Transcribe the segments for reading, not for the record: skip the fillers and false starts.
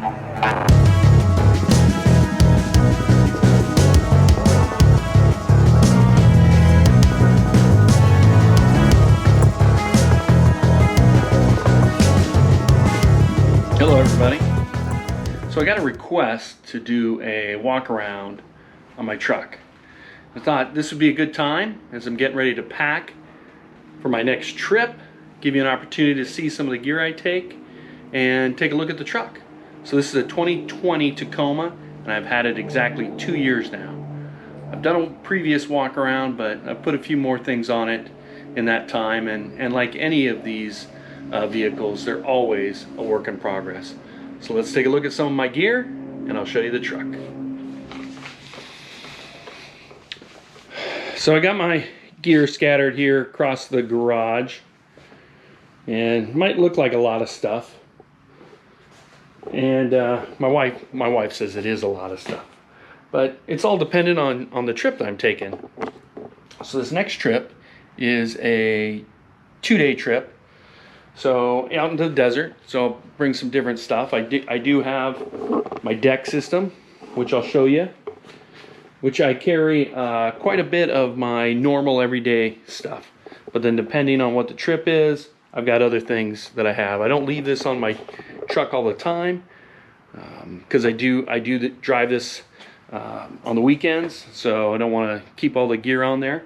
Hello everybody. So I got a request to do a walk around on my truck. I thought this would be a good time as I'm getting ready to pack for my next trip, give you an opportunity to see some of the gear I take and take a look at the truck. So this is a 2020 Tacoma and I've had it exactly 2 years now. I've done a previous walk around, but I've put a few more things on it in that time, and like any of these vehicles, they're always a work in progress. So let's take a look at some of my gear and I'll show you the truck. So I got my gear scattered here across the garage, and it might look like a lot of stuff, and my wife says it is a lot of stuff, but it's all dependent on the trip that I'm taking. So this next trip is a 2-day trip, so out into the desert. So I'll bring some different stuff. I do have my deck system, which I'll show you, which I carry quite a bit of my normal everyday stuff. But then depending on what the trip is, I've got other things that I have. I don't leave this on my truck all the time because I do drive this on the weekends, so I don't want to keep all the gear on there.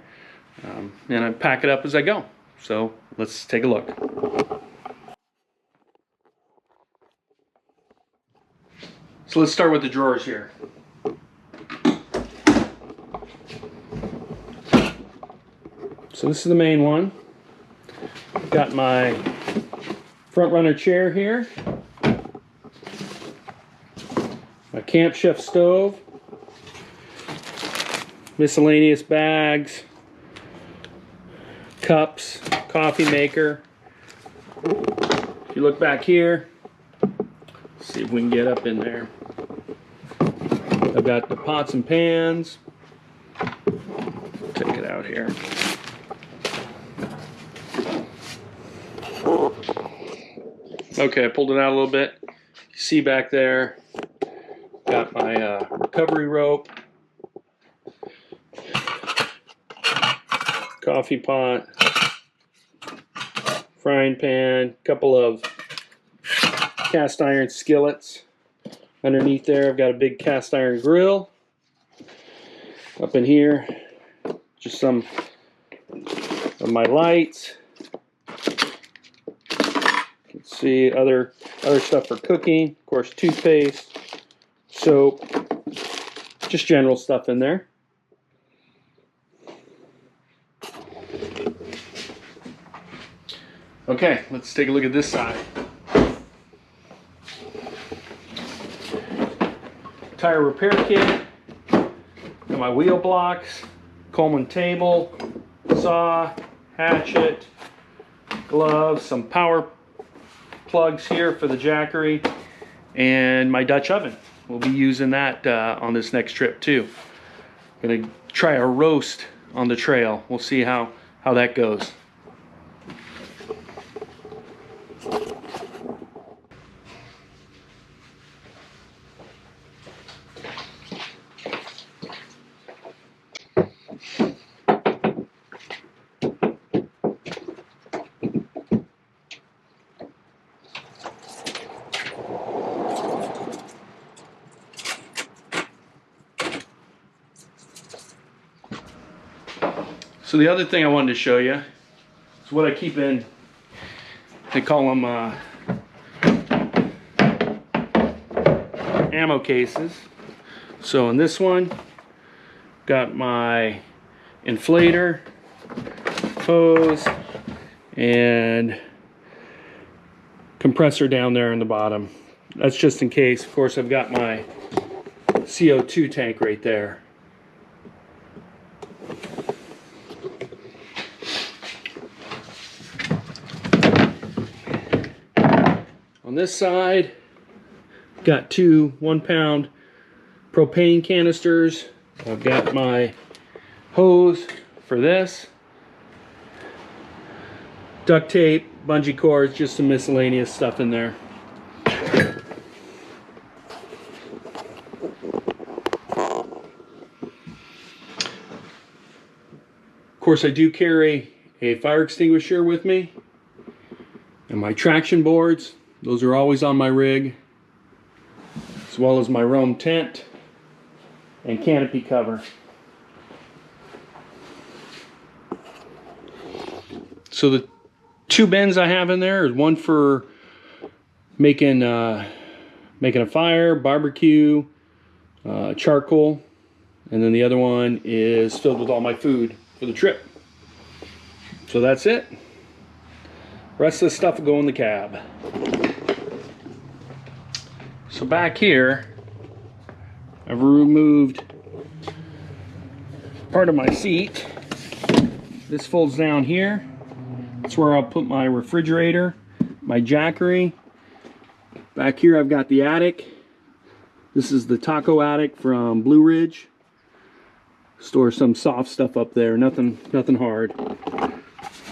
And I pack it up as I go. So let's take a look. So let's start with the drawers here. So this is the main one. Got my front runner chair here, my Camp Chef stove, miscellaneous bags, cups, coffee maker. If you look back here, see if we can get up in there. I've got the pots and pans. Take it out here. Okay, I pulled it out a little bit. You see back there, got my recovery rope, coffee pot, frying pan, couple of cast iron skillets. Underneath there, I've got a big cast iron grill. Up in here, just some of my lights. You can see other stuff for cooking. Of course, toothpaste, soap, just general stuff in there. Okay, let's take a look at this side. Tire repair kit, got my wheel blocks, Coleman table, saw, hatchet, gloves, some power plugs here for the jackery, and my Dutch oven. We'll be using that on this next trip too. I'm gonna try a roast on the trail. We'll see how that goes. So the other thing I wanted to show you is what I keep in, they call them ammo cases. So in this one, got my inflator, hose, and compressor down there in the bottom. That's just in case. Of course, I've got my CO2 tank right there. On this side, got two 1-pound propane canisters. I've got my hose for this, duct tape, bungee cords, just some miscellaneous stuff in there. course, I do carry a fire extinguisher with me, and my traction boards. Those are always on my rig, as well as my Roam tent and canopy cover. So the two bins I have in there is one for making a fire, barbecue, charcoal, and then the other one is filled with all my food for the trip. So that's it. The rest of the stuff will go in the cab. So back here, I've removed part of my seat. This folds down here. That's where I'll put my refrigerator, my jackery. Back here I've got the attic. This is the taco attic from Blue Ridge. Store some soft stuff up there, nothing hard.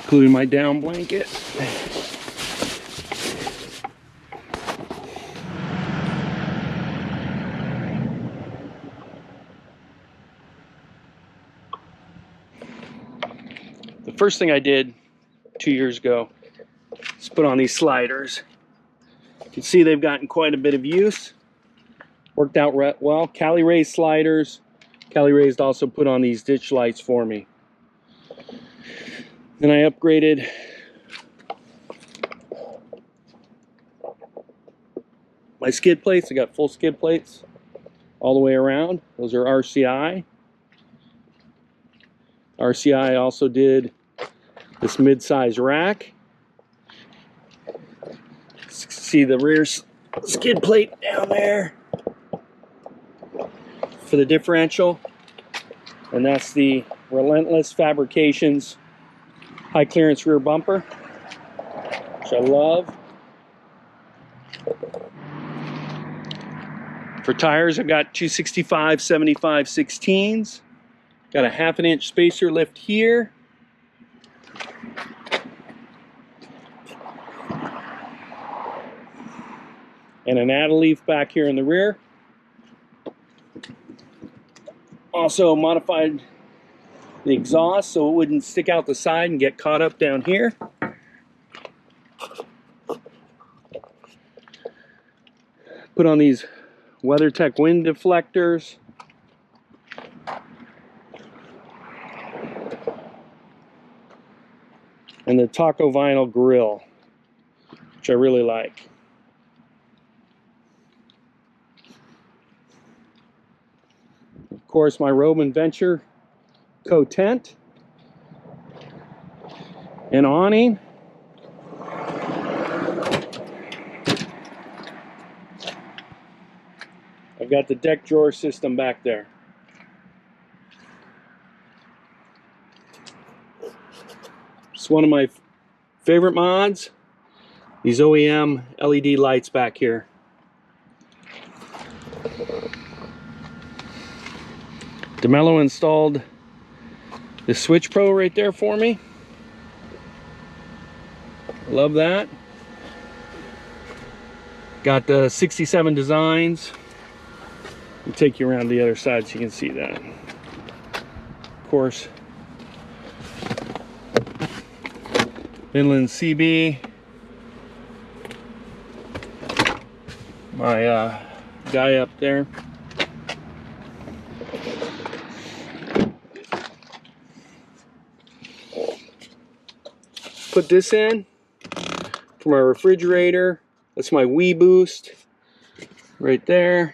Including my down blanket. The first thing I did 2 years ago is put on these sliders. You can see they've gotten quite a bit of use. Worked out well. Cali raised sliders. Cali raised also put on these ditch lights for me. Then I upgraded my skid plates. I got full skid plates all the way around. Those are RCI. RCI also did this mid-size rack. See the rear skid plate down there for the differential, and that's the Relentless Fabrications high clearance rear bumper, which I love. For tires, I've got 265 75 16s. Got a 1/2 inch spacer lift here. And an add leaf back here in the rear. Also modified the exhaust so it wouldn't stick out the side and get caught up down here. Put on these WeatherTech wind deflectors. And the Taco vinyl grill, which I really like. Of course, my Roam Venture co-tent and awning. I've got the deck drawer system back there. It's one of my favorite mods, these OEM LED lights back here. DeMello installed the Switch Pro right there for me. Love that. Got the 67 designs. I'll take you around the other side so you can see that. Of course, Midland CB. My guy up there. Put this in for my refrigerator. That's my Wii Boost right there.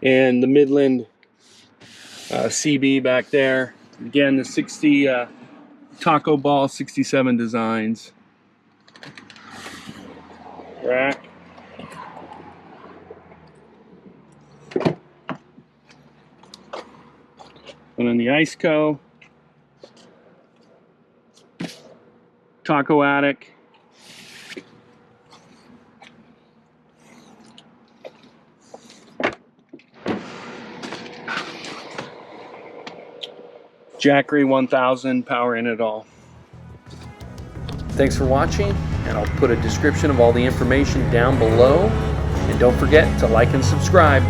And the Midland CB back there. Again, the 60 Taco Ball 67 designs. Rack. And then the Iceco. Taco attic. Jackery 1000, power in it all. Thanks for watching, and I'll put a description of all the information down below. And don't forget to like and subscribe.